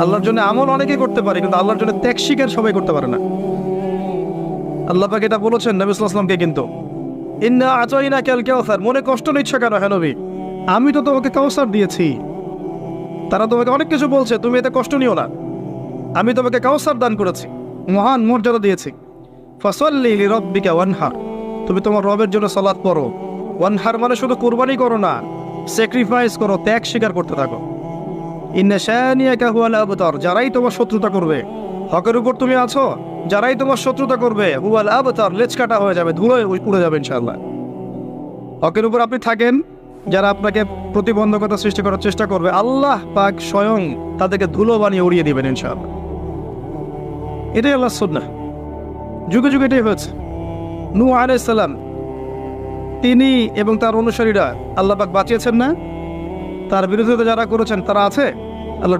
আল্লাহর জন্য আমল অনেকেই করতে পারে, কিন্তু আল্লাহর জন্য ত্যাগ স্বীকার সবাই করতে পারে না। আল্লাহ পাক এটা বলেছেন নবী সাল্লাল্লাহু আলাইহি ওয়াসাল্লামকে, কিন্তু ইন্না আতাইনাকাল কাউসার, মনে কষ্ট নিচ্ছ কেন হে নবী, আমি তো তোমাকে কাউসার দিয়েছি। তারা তোমাকে অনেক কিছু বলছে, তুমি এতে কষ্ট নিও না, আমি তোমাকে কাউসার দান করেছি, মহান মর্যাদা দিয়েছি। ফাসাল্লি লিরাব্বিকা ওয়ানহার, তুমি তোমার রবের জন্য সালাত পড়ো। ওয়ানহার মানে শুধু কুরবানি করো না, স্যাক্রিফাইস করো, ত্যাগ স্বীকার করতে থাকো। ইন্না শানিয়াকা হুয়াল আবতার, যারাই তোমার শত্রুতা করবে, হকের উপর তুমি আছো, যারাই তোমার শত্রুতা করবে, হুয়াল আবতার, লেজ কাটা হয়ে যাবে, ধুলোয় উড়ে যাবে ইনশাআল্লাহ। হকের উপর আপনি থাকেন, যারা আপনাকে প্রতিবন্ধকতা সৃষ্টি করার চেষ্টা করবে, আল্লাহ পাক স্বয়ং তাদেরকে ধুলো বানিয়ে উড়িয়ে দিবেন ইনশাআল্লাহ। এটাই আল্লাহর সুন্নাহ, যুগে যুগে এটাই হয়েছে। নূহ আলাইহিস সালাম, তিনি এবং তার অনুসারীরা আল্লাহ পাক বাঁচিয়েছেন না? তার বিরোধিতা যারা করেছেন তারা আছে, আল্লাহ